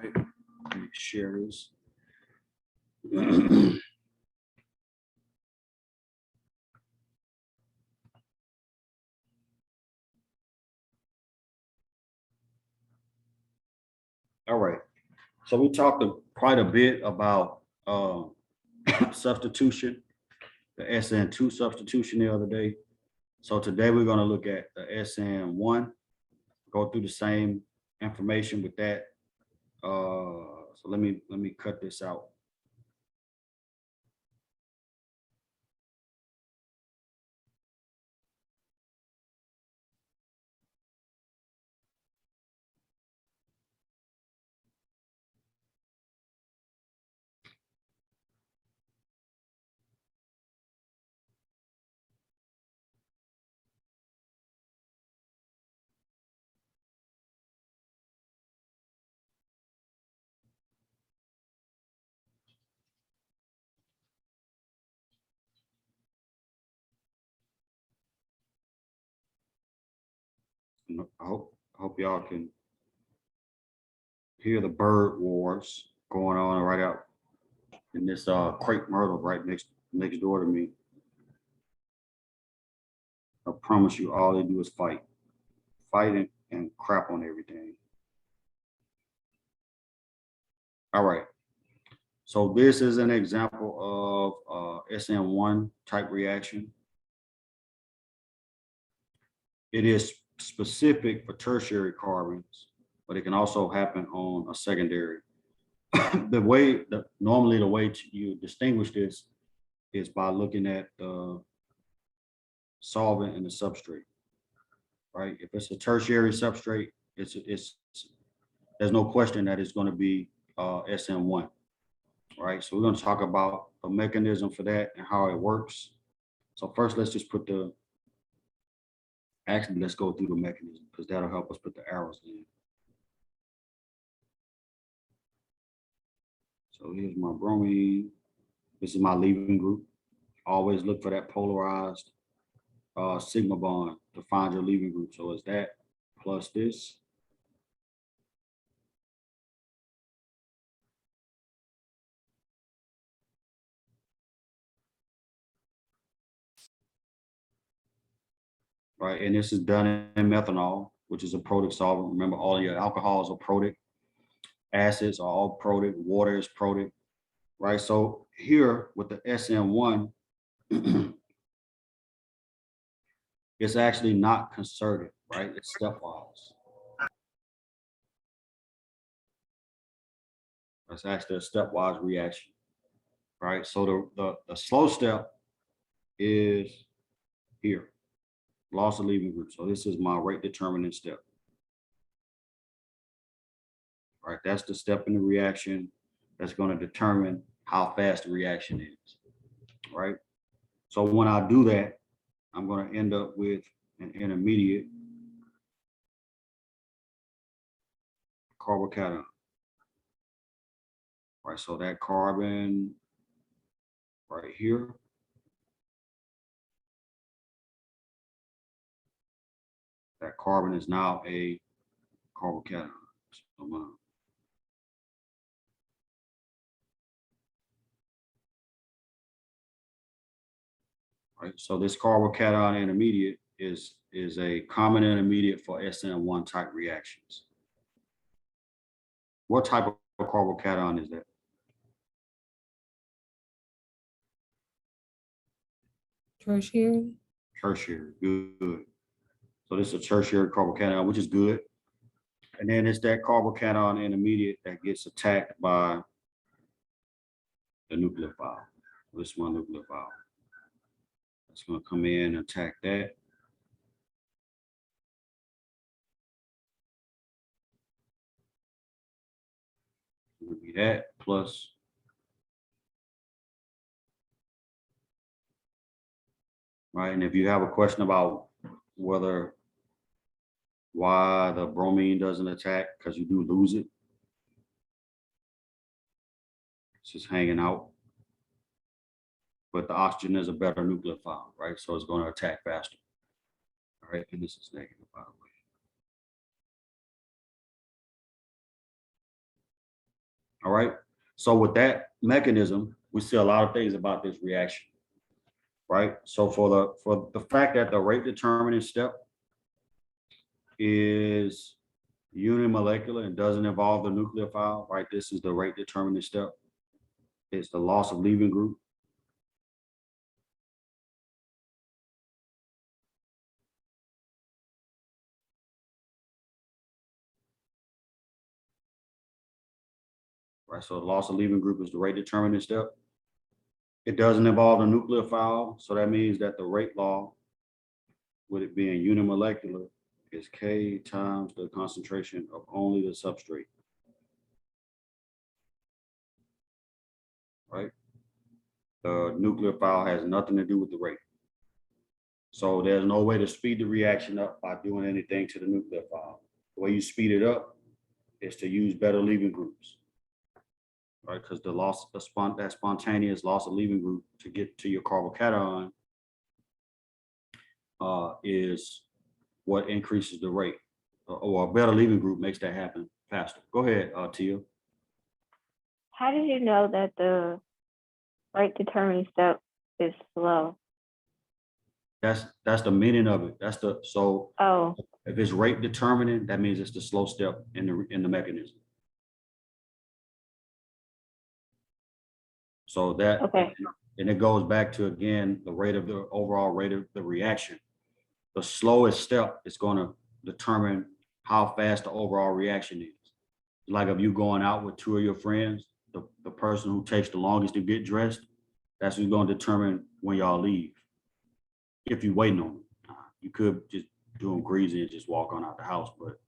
right, let me share this. All right, so we talked quite a bit about substitution, the SN2 substitution the other day. So today we're going to look at the SN1, go through the same information with that. So let me cut this out. I hope y'all can hear the bird wars going on right out in this crepe myrtle right next door to me. I promise you, all they do is fight and crap on everything. All right. So this is an example of SN1 type reaction. It is specific for tertiary carbons, but it can also happen on a secondary. Normally the way you distinguish this is by looking at the solvent and the substrate, right? If it's a tertiary substrate, there's no question that it's going to be SN1, right? So we're going to talk about a mechanism for that and how it works. So first, let's just let's go through the mechanism because that'll help us put the arrows in. So here's my bromine. This is my leaving group. Always look for that polarized sigma bond to find your leaving group. So it's that plus this. Right, and this is done in methanol, which is a protic solvent. Remember, all your alcohols are protic, acids are all protic, water is protic, right? So here with the SN1, it's actually not concerted, right? It's stepwise. It's actually a stepwise reaction, right? So the slow step is here, loss of leaving group. So this is my rate determinant step. Right, that's the step in the reaction that's going to determine how fast the reaction is, right? So when I do that, I'm going to end up with an intermediate carbocation. Right, so that carbon right here, that carbon is now a carbocation. So right, so this carbocation intermediate is a common intermediate for SN1 type reactions. What type of carbocation is that? Tertiary. Tertiary, good. So this is a tertiary carbocation, which is good. And then it's that carbocation intermediate that gets attacked by the nucleophile. This one nucleophile. It's going to come in and attack that. It would be that plus right. And if you have a question about why the bromine doesn't attack, because you do lose it. It's just hanging out. But the oxygen is a better nucleophile, right? So it's going to attack faster. All right, and this is negative, by the way. All right. So with that mechanism, we see a lot of things about this reaction, right? So for the fact that the rate determining step is unimolecular and doesn't involve the nucleophile, right? This is the rate determining step. It's the loss of leaving group. Right, so the loss of leaving group is the rate determining step. It doesn't involve the nucleophile, so that means that the rate law, with it being unimolecular, is K times the concentration of only the substrate. Right? The nucleophile has nothing to do with the rate. So there's no way to speed the reaction up by doing anything to the nucleophile. The way you speed it up is to use better leaving groups. Right? Because the loss, that spontaneous loss of leaving group to get to your carbocation is what increases the rate, or a better leaving group makes that happen faster. Go ahead, Tia. How did you know that the rate determining step is slow? That's the meaning of it. That's the, so Oh, if it's rate determining, that means it's the slow step in the mechanism. So that, okay. and it goes back to, again, the rate of the overall rate of the reaction. The slowest step is going to determine how fast the overall reaction is. Like if you're going out with two of your friends, the person who takes the longest to get dressed, that's who's going to determine when y'all leave. If you're waiting on them, you could just do them greasy and just walk on out the house. But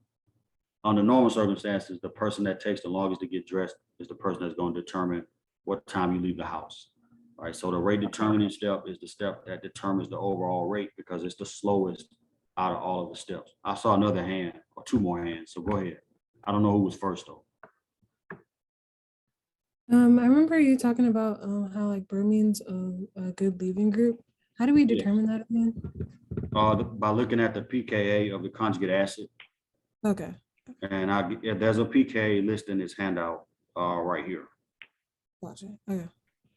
under normal circumstances, the person that takes the longest to get dressed is the person that's going to determine what time you leave the house. All right. So the rate determining step is the step that determines the overall rate because it's the slowest out of all of the steps. I saw another hand or two more hands. So go ahead. I don't know who was first though. I remember you talking about how like bromine's a good leaving group. How do we Yes. determine that again? By looking at the pKa of the conjugate acid, Okay. and there's a pKa list in this handout right here. Gotcha. Okay.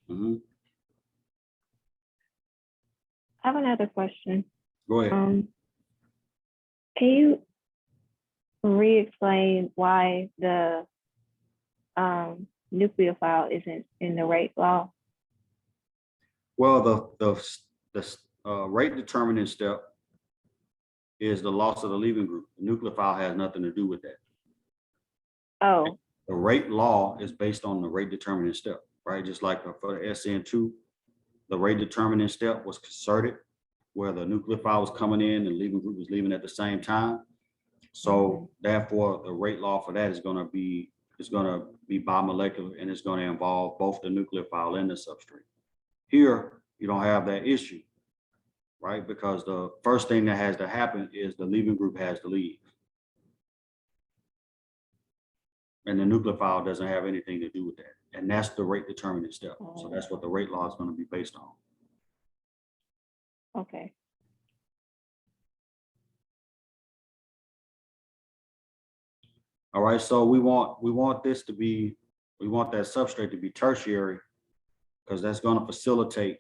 Mhm. I have another question. Go ahead. Can you re-explain why the nucleophile isn't in the rate law? Well, the rate determining step is the loss of the leaving group. The nucleophile has nothing to do with that. Oh, The rate law is based on the rate determining step, right? Just like for the SN2, the rate determining step was concerted, where the nucleophile was coming in and the leaving group was leaving at the same time. So therefore, the rate law for that is going to be bimolecular, and it's going to involve both the nucleophile and the substrate. Here, you don't have that issue, right? Because the first thing that has to happen is the leaving group has to leave. And the nucleophile doesn't have anything to do with that. And that's the rate determining step. So that's what the rate law is going to be based on. okay. All right. So we want that substrate to be tertiary, because that's going to facilitate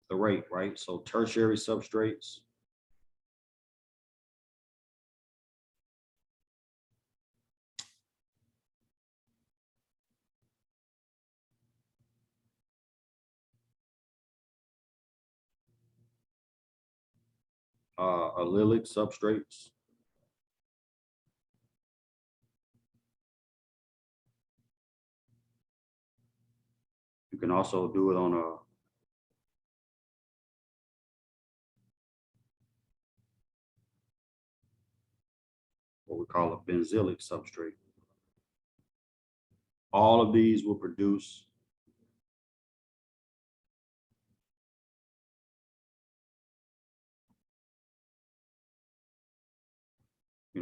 the rate, right? So tertiary substrates. Allylic substrates. You can also do it on what we call a benzylic substrate. All of these will produce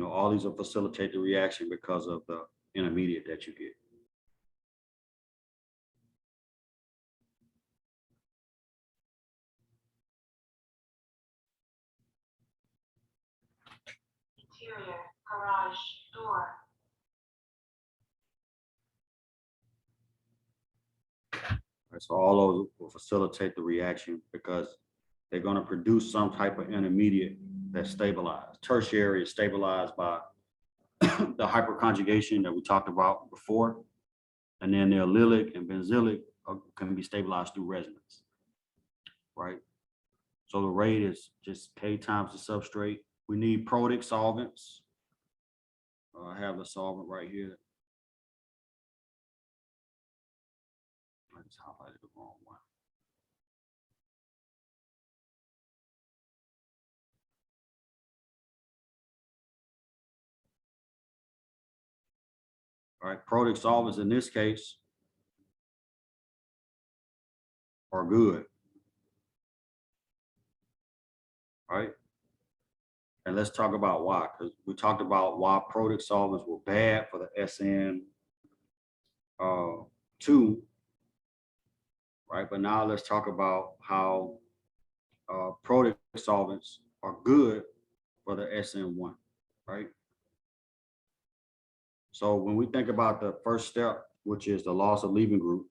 all these will facilitate the reaction because of the intermediate that you get. Interior garage door. Right, so all those will facilitate the reaction because they're going to produce some type of intermediate that's stabilized. Tertiary is stabilized by the hyperconjugation that we talked about before. And then the allylic and benzylic can be stabilized through resonance, right? So the rate is just K times the substrate. We need protic solvents. I have the solvent right here. I just highlighted the wrong one. All right, protic solvents in this case are good. All right. And let's talk about why, because we talked about why protic solvents were bad for the SN2, right? But now let's talk about how protic solvents are good for the SN1, right? So when we think about the first step, which is the loss of leaving group,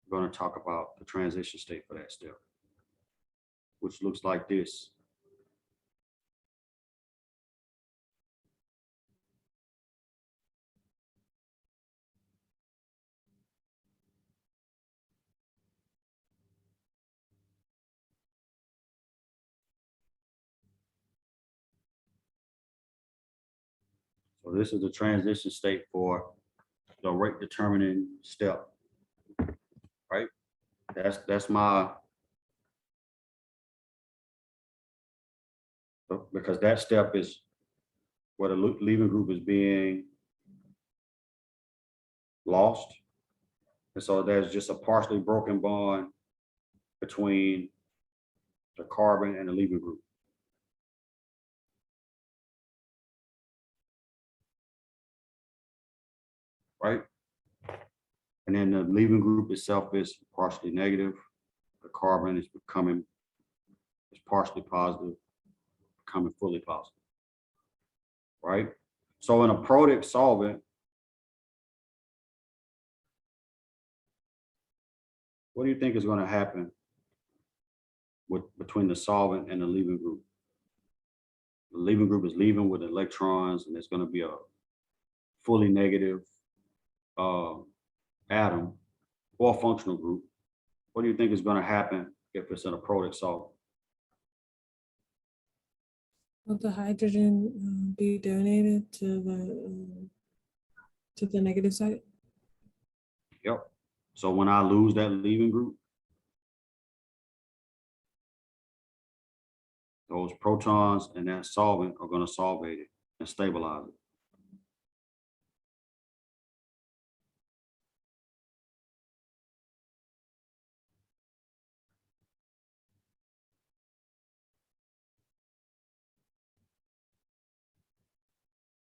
we're going to talk about the transition state for that step, which looks like this. So this is the transition state for the rate determining step, right? That's my, because that step is where the leaving group is being lost. And so there's just a partially broken bond between the carbon and the leaving group. Right? And then the leaving group itself is partially negative. The carbon is partially positive, becoming fully positive. Right? So in a protic solvent, what do you think is going to happen between the solvent and the leaving group? The leaving group is leaving with electrons, and there's going to be a fully negative atom or functional group. What do you think is going to happen if it's in a protic solvent? Will the hydrogen be donated to the negative side? Yep. So when I lose that leaving group, those protons and that solvent are going to solvate it and stabilize it.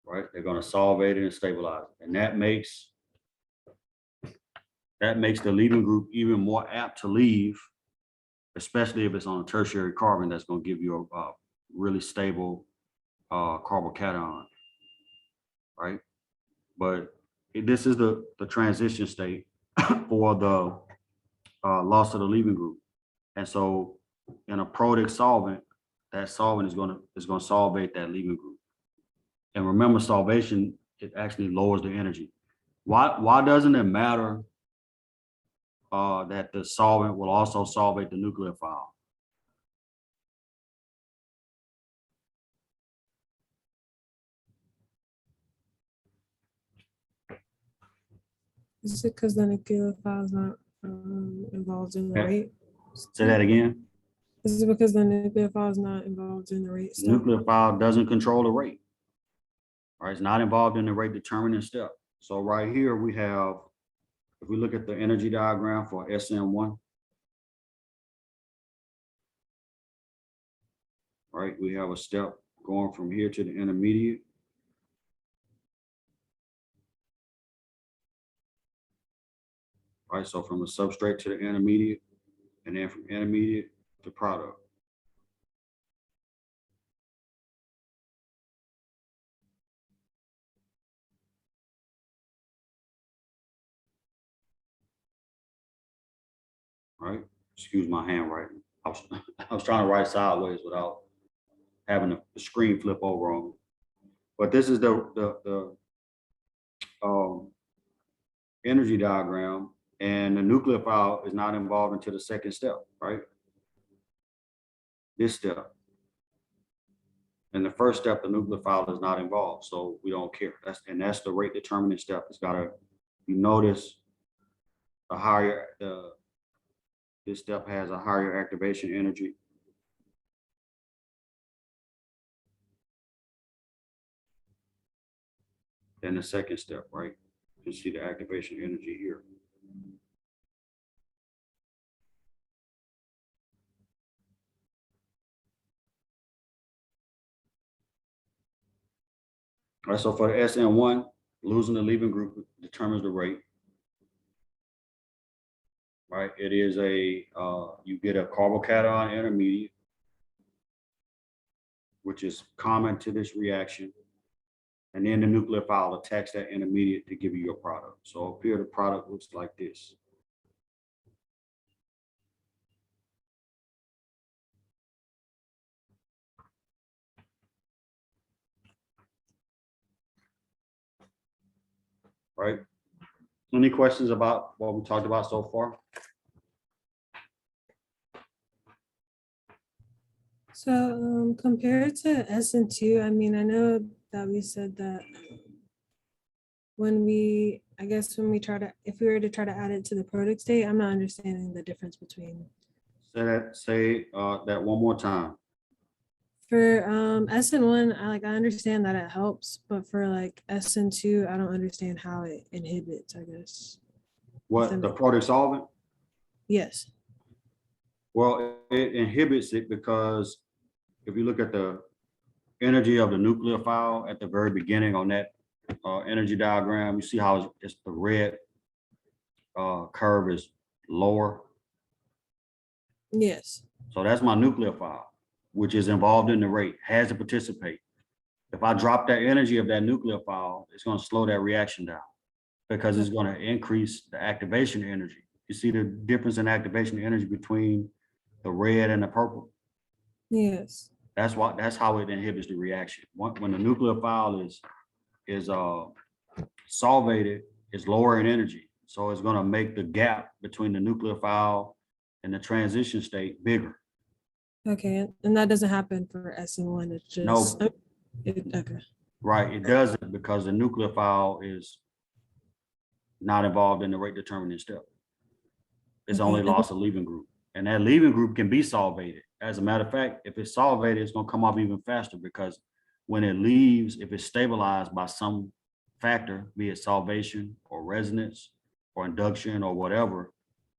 Right? They're going to solvate it and stabilize it. And that makes the leaving group even more apt to leave, especially if it's on a tertiary carbon that's going to give you a really stable carbocation, right? But this is the transition state for the loss of the leaving group. And so in a protic solvent, that solvent is going to solvate that leaving group. And remember, solvation, it actually lowers the energy. Why doesn't it matter that the solvent will also solvate the nucleophile? Is it because the nucleophile is not involved in the Yeah. rate? Say that again. Is it because the nucleophile is not involved in the rate The step? nucleophile doesn't control the rate. Right, it's not involved in the rate determining step. So right here we have, if we look at the energy diagram for SN1, right, we have a step going from here to the intermediate. Right, so from the substrate to the intermediate, and then from intermediate to product. Excuse my handwriting. I was trying to write sideways without having the screen flip over on me. But this is the energy diagram, and the nucleophile is not involved until the second step, right? This step. In the first step, the nucleophile is not involved, so we don't care. That's the rate determining step. It's gotta, you notice the higher, this step has a higher activation energy. Than the second step, right? You see the activation energy here. All right, so for the SN1, losing the leaving group determines the rate. Right, it is a, you get a carbocation intermediate, which is common to this reaction. And then the nucleophile attacks that intermediate to give you your product. So up here, the product looks like this. Right? Any questions about what we talked about so far? So compared to SN2, I mean, I know that we said that when we, I guess when we try to, if we were to try to add it to the product state, I'm not understanding the difference between. Say that one more time. For SN1, I understand that it helps, but for like SN2, I don't understand how it inhibits, I guess. What, the product solvent? Yes. Well, it inhibits it because if you look at the energy of the nucleophile at the very beginning on that energy diagram, you see how it's the red curve is lower. Yes. So that's my nucleophile, which is involved in the rate, has to participate. If I drop that energy of that nucleophile, it's going to slow that reaction down because it's going to increase the activation energy. You see the difference in activation energy between the red and the purple? Yes. That's how it inhibits the reaction. When the nucleophile is solvated, it's lower in energy. So it's going to make the gap between the nucleophile and the transition state bigger. Okay, and that doesn't happen for SN1. It's just No. Okay. Right, it doesn't because the nucleophile is not involved in the rate determining step. It's Okay, only and- loss of leaving group. And that leaving group can be solvated. As a matter of fact, if it's solvated, it's gonna come off even faster because when it leaves, if it's stabilized by some factor, be it solvation or resonance or induction or whatever,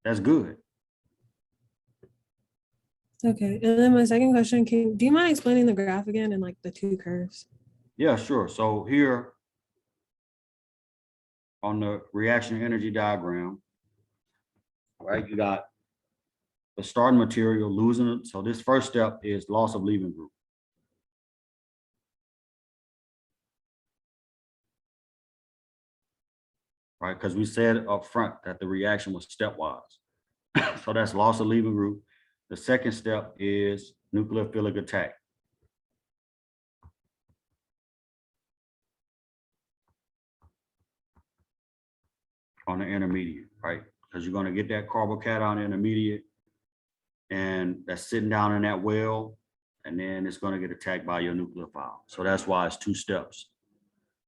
that's good. Okay, and then my second question, do you mind explaining the graph again and like the two curves? Yeah, sure. So here on the reaction energy diagram, right, you got the starting material losing it. So this first step is loss of leaving group. Right, because we said up front that the reaction was stepwise. So that's loss of leaving group. The second step is nucleophilic attack. On the intermediate, right? Because you're going to get that carbocation intermediate and that's sitting down in that well, and then it's going to get attacked by your nucleophile. So that's why it's two steps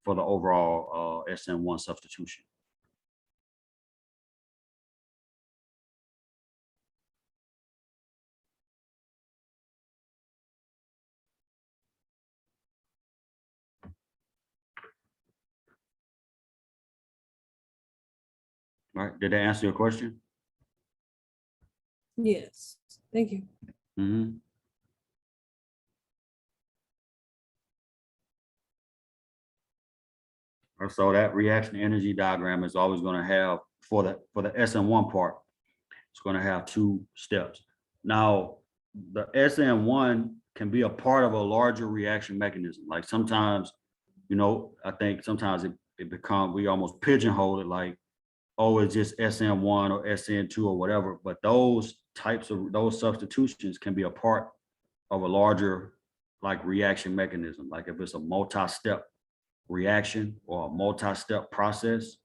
for the overall SN1 substitution. Right, did that answer your question? Yes, thank you. Mm-hmm. So that reaction energy diagram is always going to have, for the SN1 part, it's going to have two steps. Now, the SN1 can be a part of a larger reaction mechanism. Like sometimes, you know, I think sometimes it becomes, we almost pigeonhole it like, oh, it's just SN1 or SN2 or whatever. But those types of those substitutions can be a part of a larger like reaction mechanism. Like if it's a multi-step reaction or a multi-step process,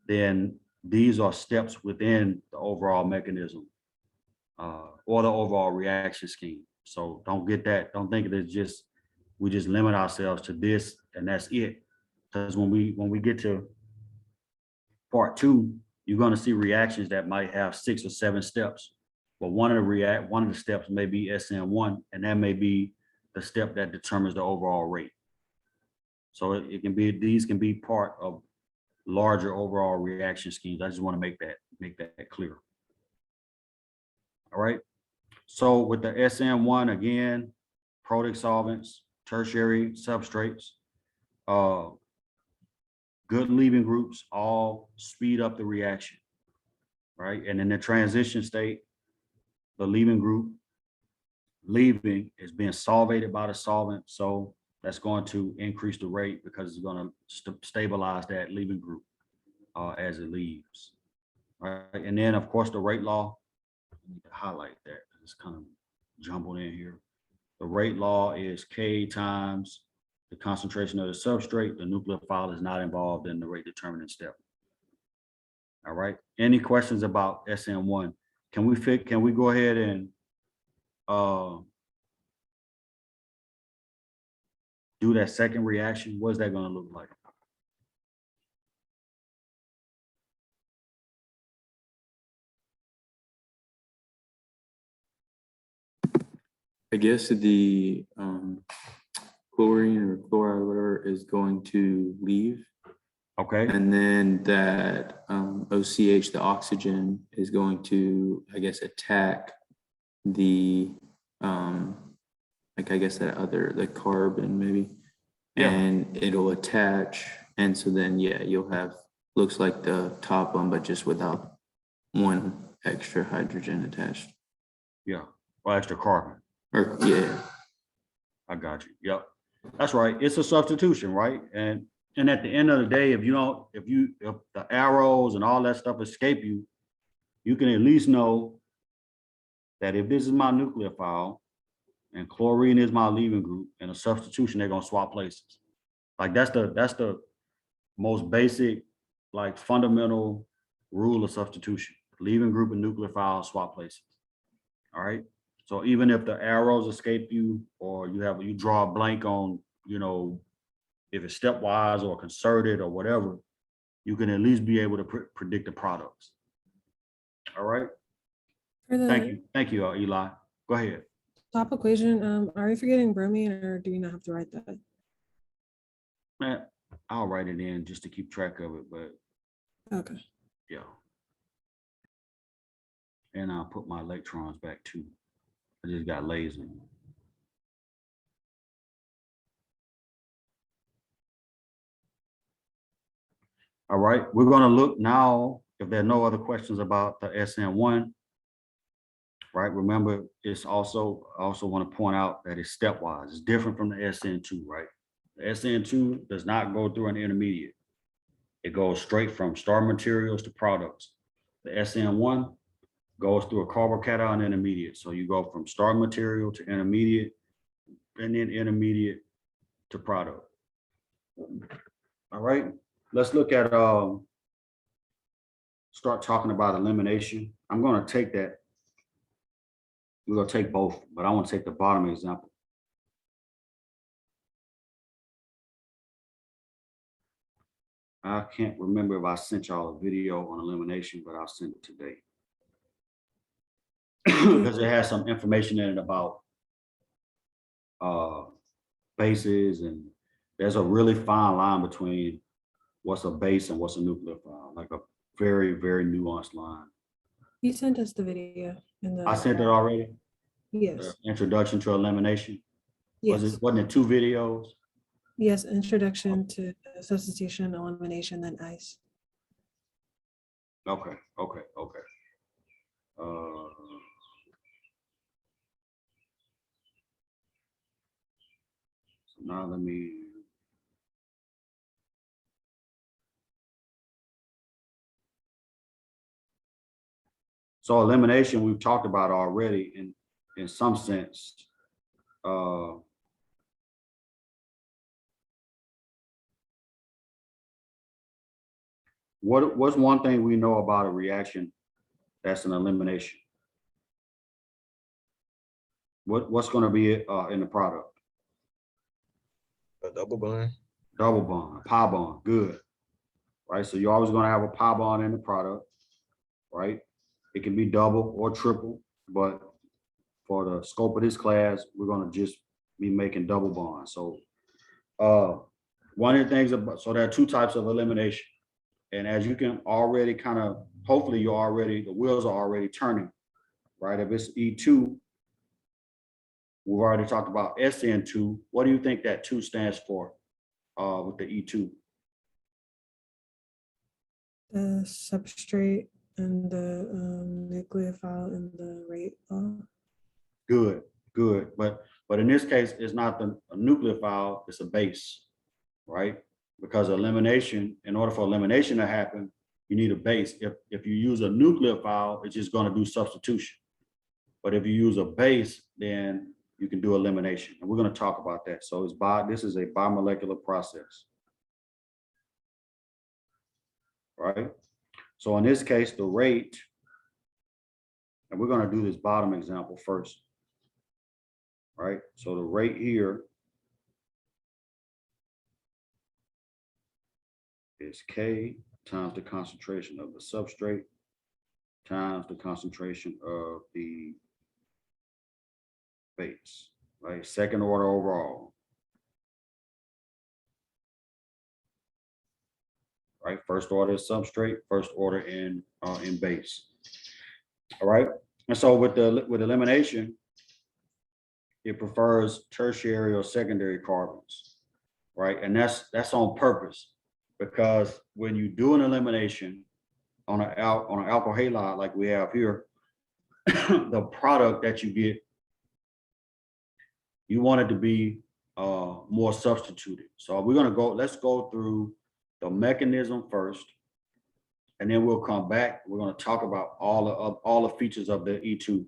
then these are steps within the overall mechanism or the overall reaction scheme. So don't get that. Don't think that just we just limit ourselves to this and that's it. Because when we get to part two, you're going to see reactions that might have 6 or 7 steps. But one of the steps may be SN1, and that may be the step that determines the overall rate. So it can be, these can be part of larger overall reaction schemes. I just want to make that clear. All right. So with the SN1, again, product solvents, tertiary substrates, good leaving groups all speed up the reaction, right? And in the transition state, the leaving group leaving is being solvated by the solvent. So that's going to increase the rate because it's going to stabilize that leaving group as it leaves. All right. And then of course the rate law, I need to highlight that because it's kind of jumbled in here. The rate law is K times the concentration of the substrate. The nucleophile is not involved in the rate determining step. All right. Any questions about SN1? Can we go ahead and do that second reaction? What's that going to look like? I guess the chlorine or chloride, whatever, is going to leave. Okay. And then that OCH, the oxygen, is going to, I guess, attack the, like, I guess that other, the carbon maybe. Yeah. And it'll attach. And so then, yeah, you'll have, looks like the top one, but just without one extra hydrogen attached. Yeah. Or extra carbon. Or, yeah. I got you. Yep. That's right. It's a substitution, right? And at the end of the day, if the arrows and all that stuff escape you, you can at least know that if this is my nucleophile and chlorine is my leaving group and a substitution, they're gonna swap places. Like that's the most basic, like fundamental rule of substitution. Leaving group and nucleophile swap places. All right. So even if the arrows escape you or you draw a blank on, if it's stepwise or concerted or whatever, you can at least be able to predict the products. All right. Thank you, Eli. Go ahead. Top equation, are we forgetting bromine or do we not have to write that? Man, I'll write it in just to keep track of it, but Okay. yeah. And I'll put my electrons back too. I just got lazy. All right, we're gonna look now, if there are no other questions about the SN1, right? Remember, I also want to point out that it's stepwise. It's different from the SN2, right? The SN2 does not go through an intermediate. It goes straight from starting materials to products. The SN1 goes through a carbocation intermediate. So you go from starting material to intermediate and then intermediate to product. All right, let's look at, start talking about elimination. I'm gonna take that. We're gonna take both, but I want to take the bottom example. I can't remember if I sent y'all a video on elimination, but I'll send it today. Because it has some information in it about bases, and there's a really fine line between what's a base and what's a nucleophile, like a very, very nuanced line. You sent us the video. I sent it already. Yes. Introduction to elimination. Yes. Wasn't it 2 videos? Yes. Introduction to substitution, elimination, then ice. Okay. So now let me. So elimination, we've talked about already in some sense. What's one thing we know about a reaction that's an elimination? What's going to be in the product? A double bond. Double bond, a pi bond, good. Right, so you're always going to have a pi bond in the product, right? It can be double or triple, but for the scope of this class, we're going to just be making double bonds. So one of the things about, so there are two types of elimination. And as you can already kind of, hopefully the wheels are already turning, right? If it's E2, we've already talked about SN2. What do you think that 2 stands for with the E2? The substrate and the nucleophile and the rate law. Good, good. But in this case, it's not a nucleophile, it's a base, right? Because elimination, in order for elimination to happen, you need a base. If you use a nucleophile, it's just going to do substitution. But if you use a base, then you can do elimination. And we're going to talk about that. So this is a bimolecular process. Right? So in this case, the rate, and we're going to do this bottom example first. Right? So the rate here is K times the concentration of the substrate times the concentration of the base, right? Second order overall. Right, first order is substrate, first order in base. All right, and so with elimination, it prefers tertiary or secondary carbons, right? And that's on purpose, because when you do an elimination on an alkyl halide like we have here, the product that you get, you want it to be more substituted. So let's go through the mechanism first, and then we'll come back. We're going to talk about all the features of the E2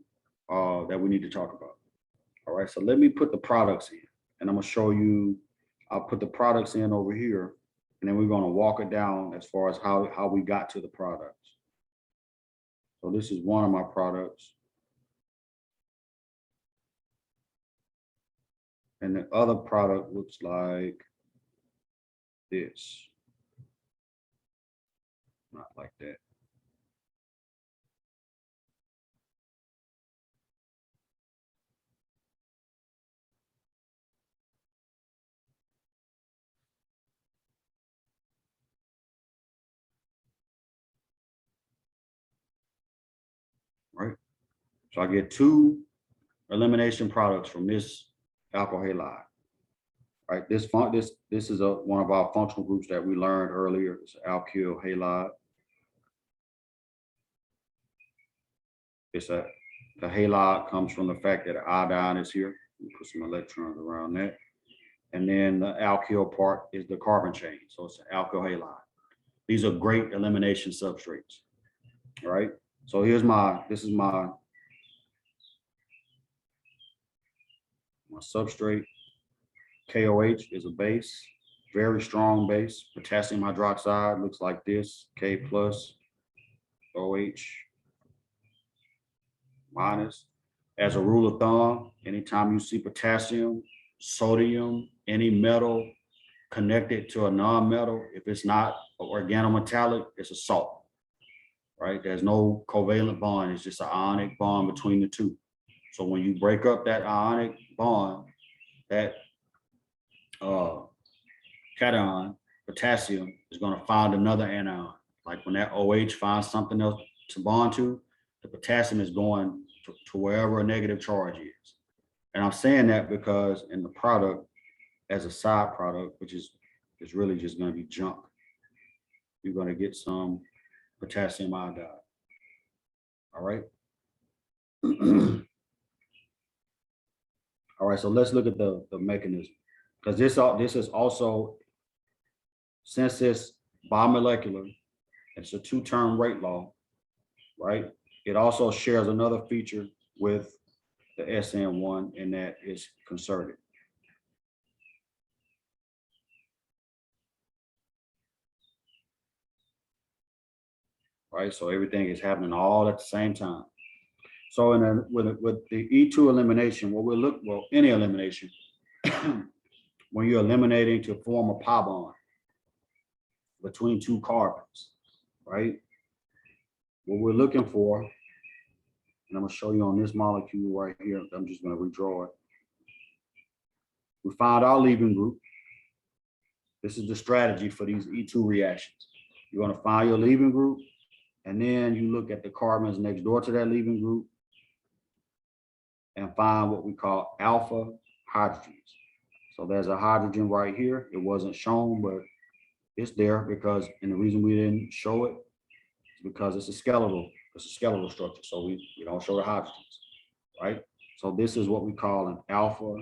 that we need to talk about. All right, so let me put the products in, and I'm going to show you. I'll put the products in over here, and then we're going to walk it down as far as how we got to the products. So this is one of my products. And the other product looks like this. Not like that. Right. So I get 2 elimination products from this alkyl halide. Right. This is one of our functional groups that we learned earlier. It's alkyl halide. The halide comes from the fact that the iodine is here. We put some electrons around that. And then the alkyl part is the carbon chain. So it's an alkyl halide. These are great elimination substrates. All right. So this is my substrate. KOH is a base, very strong base. Potassium hydroxide looks like this, K plus OH minus. As a rule of thumb, anytime you see potassium, sodium, any metal connected to a non-metal, if it's not organometallic, it's a salt, right? There's no covalent bond, it's just an ionic bond between the two. So when you break up that ionic bond, that cation, potassium, is going to find another anion. Like when that OH finds something else to bond to, the potassium is going to wherever a negative charge is. And I'm saying that because in the product, as a side product, which is really just going to be junk, you're going to get some potassium iodide. All right. All right, so let's look at the mechanism, because this is also, since it's bimolecular, it's a 2-term rate law, right? It also shares another feature with the SN1, and that is concerted. Right, so everything is happening all at the same time. So with the E2 elimination, any elimination, when you're eliminating to form a pi bond between two carbons, right? What we're looking for, and I'm gonna show you on this molecule right here, I'm just gonna redraw it. We found our leaving group. This is the strategy for these E2 reactions. You're gonna find your leaving group, and then you look at the carbons next door to that leaving group and find what we call alpha hydrogens. So there's a hydrogen right here. It wasn't shown, but it's there because, and the reason we didn't show it is because it's a skeletal structure. So we don't show the hydrogens, right? So this is what we call an alpha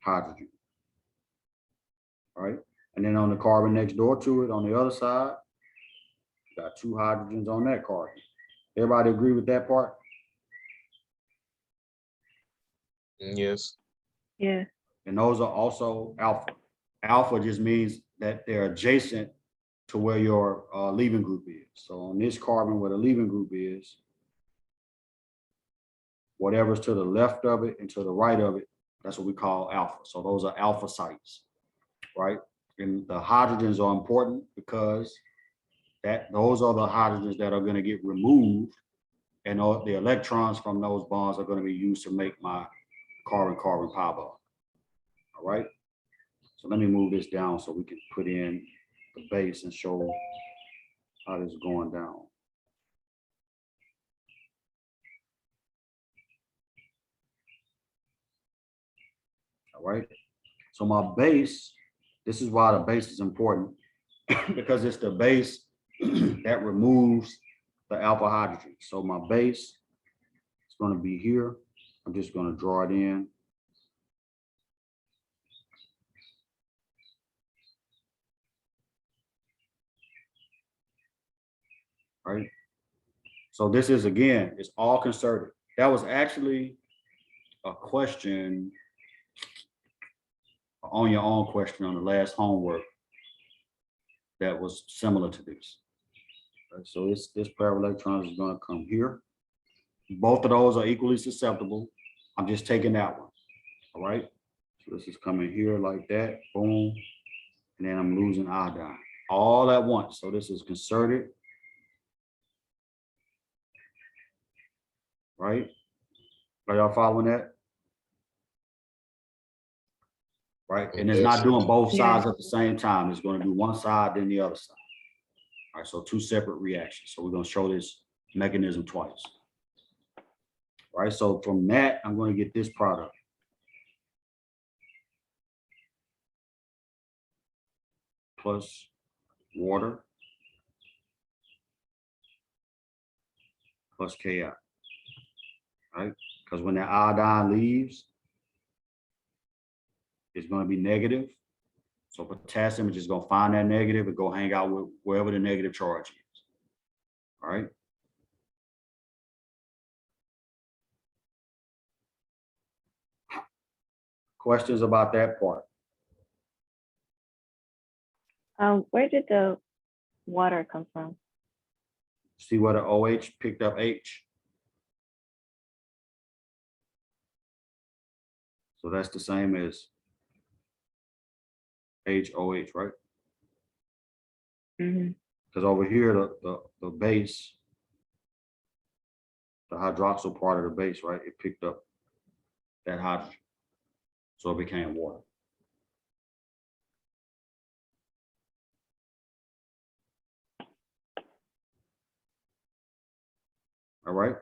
hydrogen, right? And then on the carbon next door to it, on the other side, got two hydrogens on that carbon. Everybody agree with that part? Yes. Yeah. And those are also alpha. Alpha just means that they're adjacent to where your leaving group is. So on this carbon, where the leaving group is, whatever's to the left of it and to the right of it, that's what we call alpha. So those are alpha sites, right? And the hydrogens are important because those are the hydrogens that are going to get removed, and the electrons from those bonds are going to be used to make my carbon-carbon pi bond. All right. So let me move this down so we can put in the base and show how this is going down. All right. So my base, this is why the base is important because it's the base that removes the alpha hydrogen. So my base is going to be here. I'm just going to draw it in. Right. So this is, again, it's all concerted. That was actually a question on your own question on the last homework that was similar to this. Right, so this pair of electrons is going to come here. Both of those are equally susceptible. I'm just taking that one. All right. So this is coming here like that. Boom. And then I'm losing iodine all at once. So this is concerted. Right. Are y'all following that? Right. And it's not doing both sides at the same time. It's going to do one side, then the other side. All right. So two separate reactions. So we're going to show this mechanism twice. All right. So from that, I'm going to get this product. Plus water plus Ki. Right? Because when that iodine leaves, it's going to be negative. So potassium is just going to find that negative and go hang out with wherever the negative charge is. All right. Questions about that part? Where did the water come from? See where the OH picked up H? So that's the same as HOH, right? Mm-hmm. Because over here, the base, the hydroxyl part of the base, right? It picked up that hydrogen. So it became water. All right.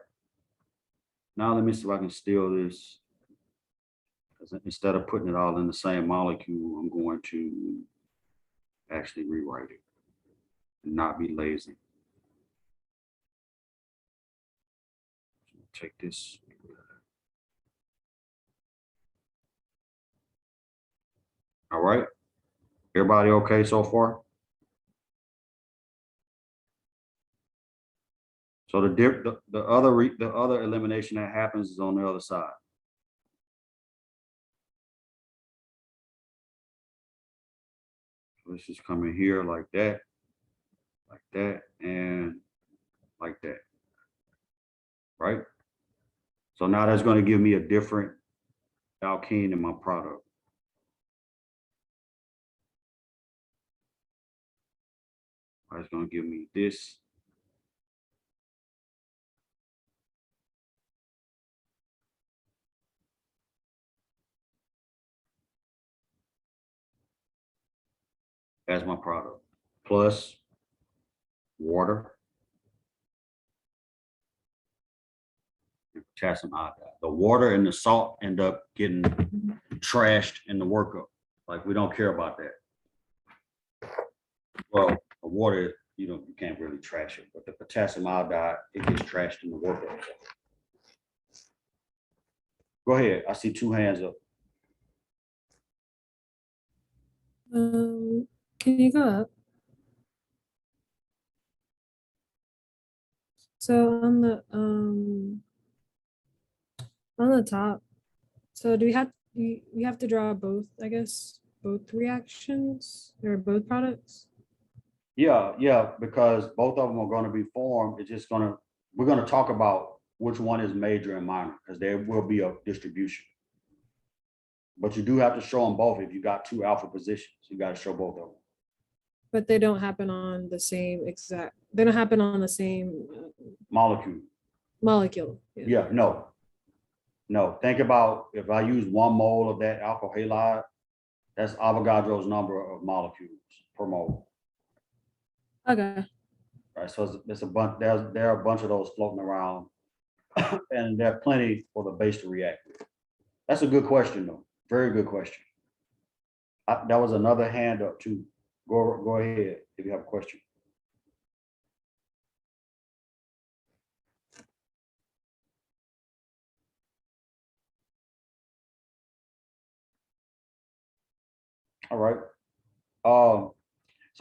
Now let me see if I can steal this. Instead of putting it all in the same molecule, I'm going to actually rewrite it and not be lazy. Take this. All right. Everybody okay so far? So the other elimination that happens is on the other side. Let's just come in here like that, and like that, right? So now that's going to give me a different alkene in my product. It's going to give me this. As my product, plus water, and potassium iodide. The water and the salt end up getting trashed in the workup. Like, we don't care about that. Well, the water, you can't really trash it, but the potassium iodide, it gets trashed in the workup. Go ahead. I see 2 hands up. Can you go up? So on the top, so do we have to draw both, I guess, both reactions or both products? Yeah, because both of them are going to be formed. We're going to talk about which one is major and minor, because there will be a distribution. But you do have to show them both. If you got 2 alpha positions, you got to show both of them. But they don't happen on the same they don't happen on the same Molecule. molecule. Yeah, no. Think about, if I use 1 mole of that alpha halide, that's Avogadro's number of molecules per mole. Okay. Right, so it's a bunch. There are a bunch of those floating around, and there are plenty for the base to react with. That's a good question, though. Very good question. That was another hand up too. Go ahead if you have a question. All right. So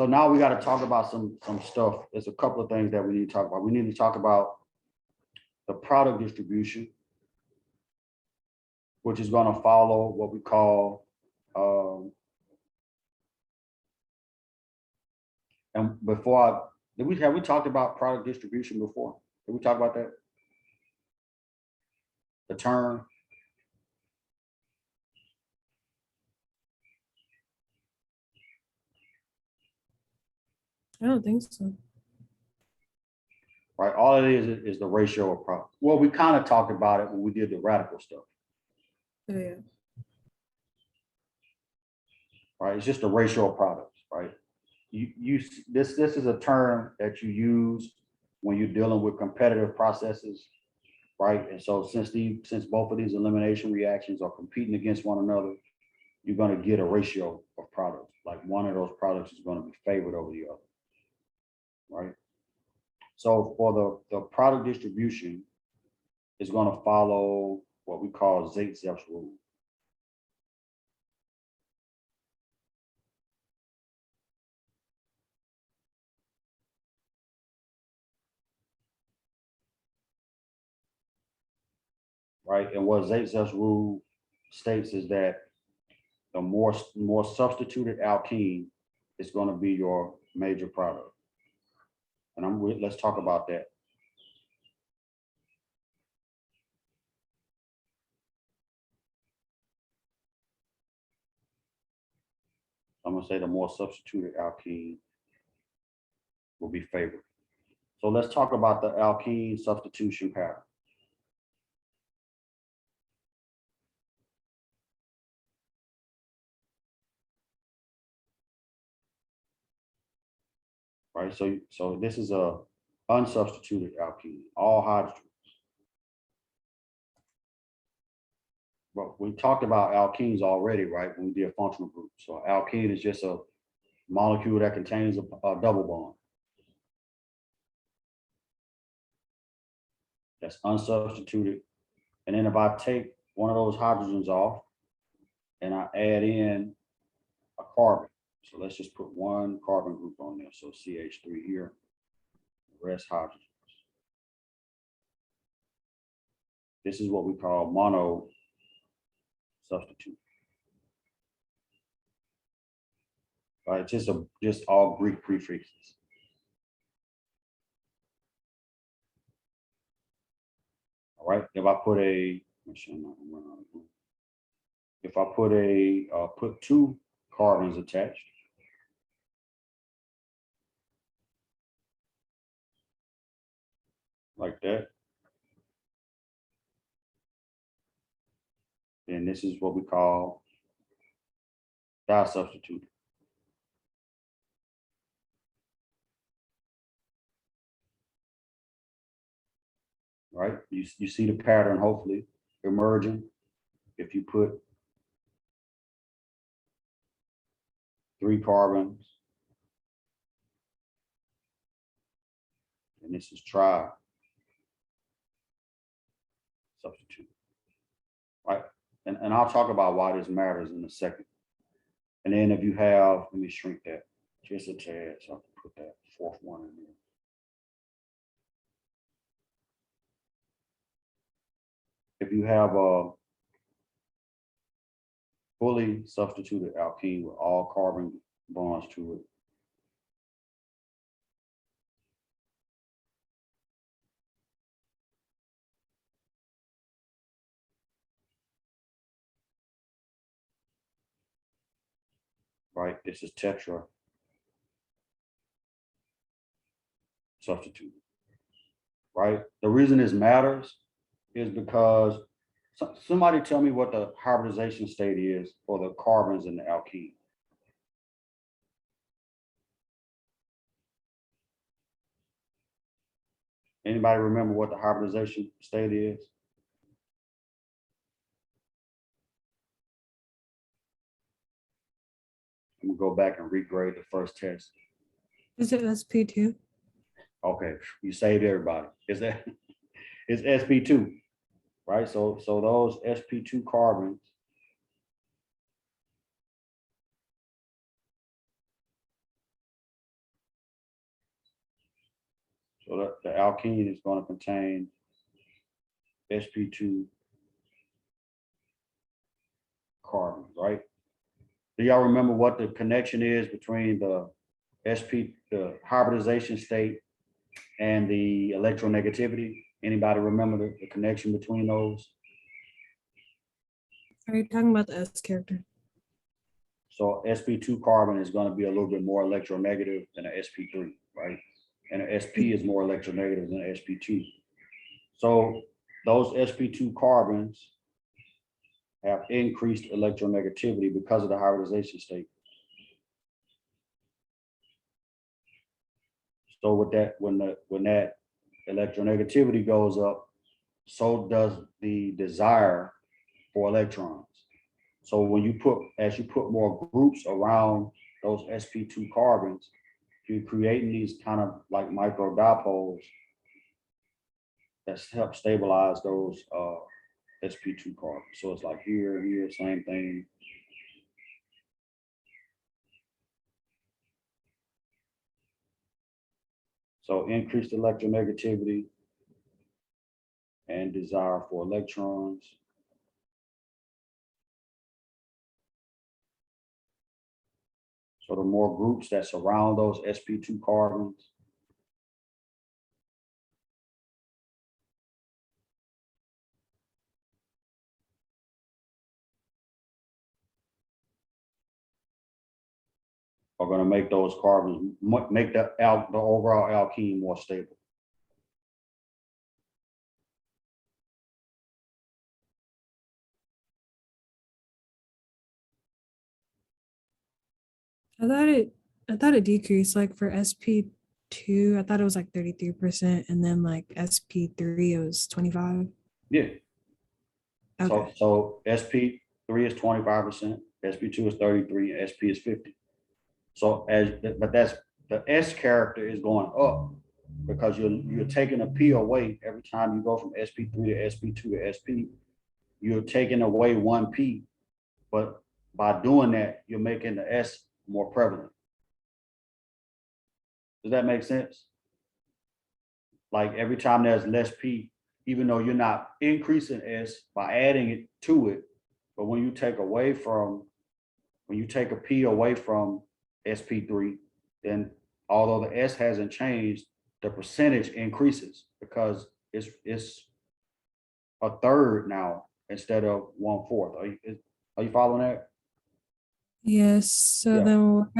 now we got to talk about some stuff. There's a couple of things that we need to talk about. We need to talk about the product distribution, which is going to follow what we call, and before have we talked about product distribution before? Did we talk about that? The term? I don't think so. Right, all it is the ratio of product. Well, we kind of talked about it when we did the radical stuff. Oh, yeah. Right, it's just a ratio of products, right? This is a term that you use when you're dealing with competitive processes, right? And so since both of these elimination reactions are competing against one another, you're going to get a ratio of products. Like, one of those products is going to be favored over the other, right? So for the product distribution, is going to follow what we call Zaitse's rule. Right, and what Zaitse's rule states is that the more substituted alkene is going to be your major product. And let's talk about that. I'm going to say the more substituted alkene will be favored. So let's talk about the alkene substitution power. Right, so this is a unsubstituted alkene, all hydrogens. But we talked about alkenes already, right, when we did functional groups. So alkene is just a molecule that contains a double bond. That's unsubstituted. And then if I take one of those hydrogens off and I add in a carbon, so let's just put 1 carbon group on there. So CH3 here, the rest hydrogens. This is what we call mono substitute. Right, just all Greek prefixes. All right, if I put a, if I put a, put 2 carbons attached, like that, then this is what we call disubstituted. Right, you see the pattern hopefully emerging if you put 3 carbons, and this is tri substitute, right? And I'll talk about why this matters in a second. And then if you have, let me shrink that just a tad, so I can put that 4th one in there. If you have a fully substituted alkene with all carbon bonds to it, right? This is tetra substituted, right? The reason this matters is because somebody tell me what the hybridization state is for the carbons in the alkene. Anybody remember what the hybridization state is? I'm gonna go back and regrade the first test. Is it SP2? Okay, you saved everybody. Is that it's sp2, right? So those sp2 carbons so that the alkene is going to contain sp2 carbons, right? Do y'all remember what the connection is between the the hybridization state and the electronegativity? Anybody remember the connection between those? Are you talking about the S character? So sp2 carbon is going to be a little bit more electronegative than a sp3, right? And a sp is more electronegative than a sp2. So those sp2 carbons have increased electronegativity because of the hybridization state. So with that, when that electronegativity goes up, so does the desire for electrons. So when you put, as you put more groups around those sp2 carbons, you're creating these kind of like micro dipoles that help stabilize those sp2 carbons. So it's like here, here, same thing. So increased electronegativity and desire for electrons. So the more groups that surround those sp2 carbons, are going to make those carbons, make the overall alkene more stable. I thought it decreased, like for SP2, I thought it was like 33%, and then like SP3 it was 25. Yeah. Okay. So sp3 is 25%, sp2 is 33, and sp is 50. So but that's the S character is going up because you're taking a P away every time you go from sp3 to sp2 to sp. You're taking away 1 P, but by doing that, you're making the S more prevalent. Does that make sense? Like every time there's less P, even though you're not increasing S by adding it to it, but when you take a P away from sp3, then although the S hasn't changed, the percentage increases because it's a third now instead of 1/4. Are you following that? Yes, so Yeah. then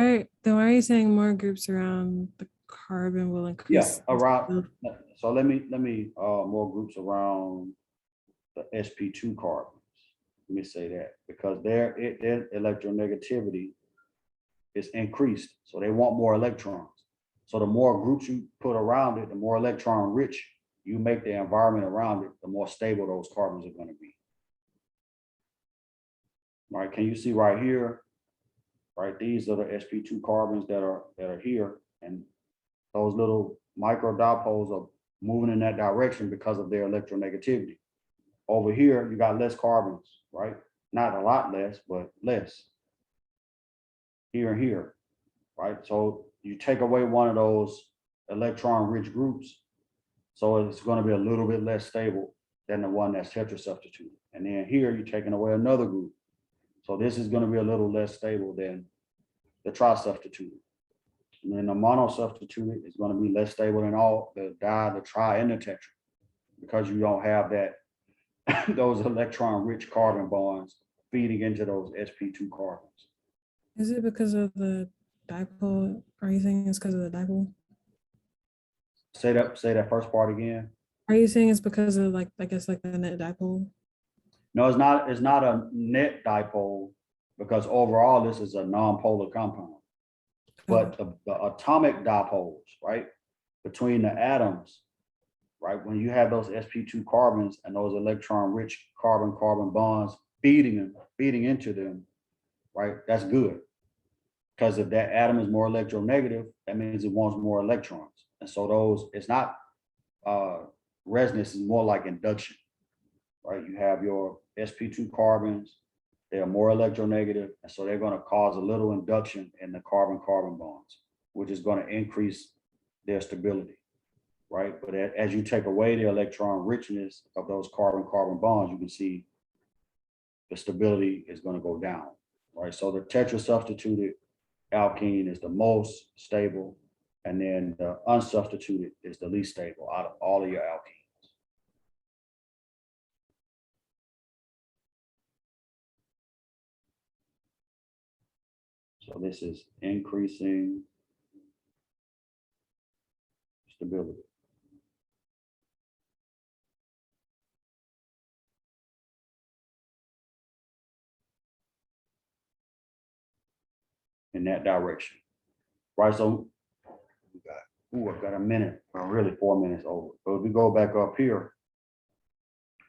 why are you saying more groups around the carbon will Yeah, increase? around, so let me, more groups around the sp2 carbons. Let me say that, because their electronegativity is increased, so they want more electrons. So the more groups you put around it, the more electron rich you make the environment around it, the more stable those carbons are going to be. All right, can you see right here? Right, these are the sp2 carbons that are here, and those little micro dipoles are moving in that direction because of their electronegativity. Over here, you got less carbons, right? Not a lot less, but less. Here and here, right? So you take away one of those electron-rich groups, so it's going to be a little bit less stable than the one that's tetrasubstituted. And then here, you're taking away another group. So this is going to be a little less stable than the trisubstituted. And then the monosubstituted is going to be less stable than all the di, the tri, and the tetra, because you don't have that those electron-rich carbon bonds feeding into those sp2 carbons. Is it because of the dipole? Are you saying it's because of the dipole? Say that first part again. Are you saying it's because of like, I guess like the net dipole? No, it's not. It's not a net dipole, because overall this is a non-polar compound. But the atomic dipoles, right, between the atoms, right, when you have those sp2 carbons and those electron-rich carbon-carbon bonds feeding into them, right, that's good. Because if that atom is more electronegative, that means it wants more electrons. And so those, it's not resonance, is more like induction, right? You have your sp2 carbons, they are more electronegative, and so they're going to cause a little induction in the carbon-carbon bonds, which is going to increase their stability, right? But as you take away the electron richness of those carbon-carbon bonds, you can see the stability is going to go down, right? So the tetrasubstituted alkene is the most stable, and then the unsubstituted is the least stable out of all of your alkenes. So this is increasing stability. In that direction, right? So I've got a minute, or really 4 minutes over. But if we go back up here,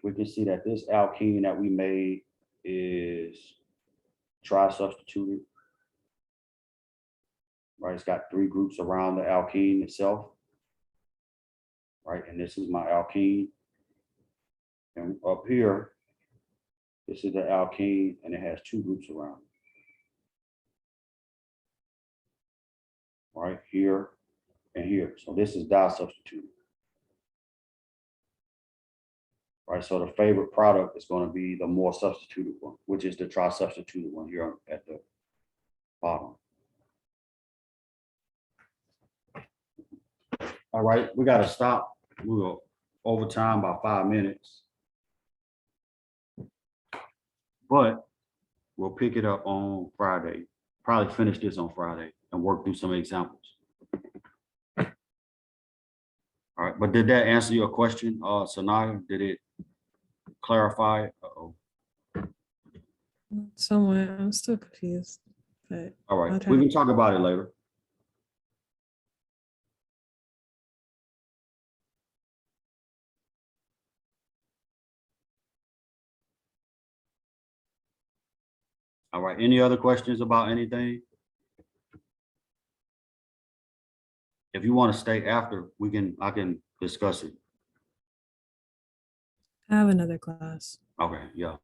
we can see that this alkene that we made is tri-substituted, right? It's got 3 groups around the alkene itself, right? And this is my alkene. And up here, this is the alkene, and it has 2 groups around it. Right here and here. So this is disubstituted. Right, so the favorite product is going to be the more substituted one, which is the tri-substituted one here at the bottom. All right, we got to stop. We were over time by 5 minutes, but we'll pick it up on Friday. Probably finish this on Friday and work through some examples. All right, but did that answer your question, Sanaya? Did it clarify? Uh-oh. Somewhat. I'm still confused. But All I'll right, try we to- can talk about it later. All right, any other questions about anything? If you want to stay after, I can discuss it. I have another class. Okay, yeah.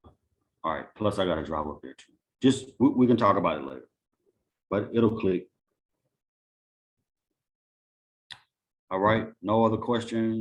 All right, plus I gotta drive up there too. Just, we can talk about it later, but it'll click. All right, no other questions?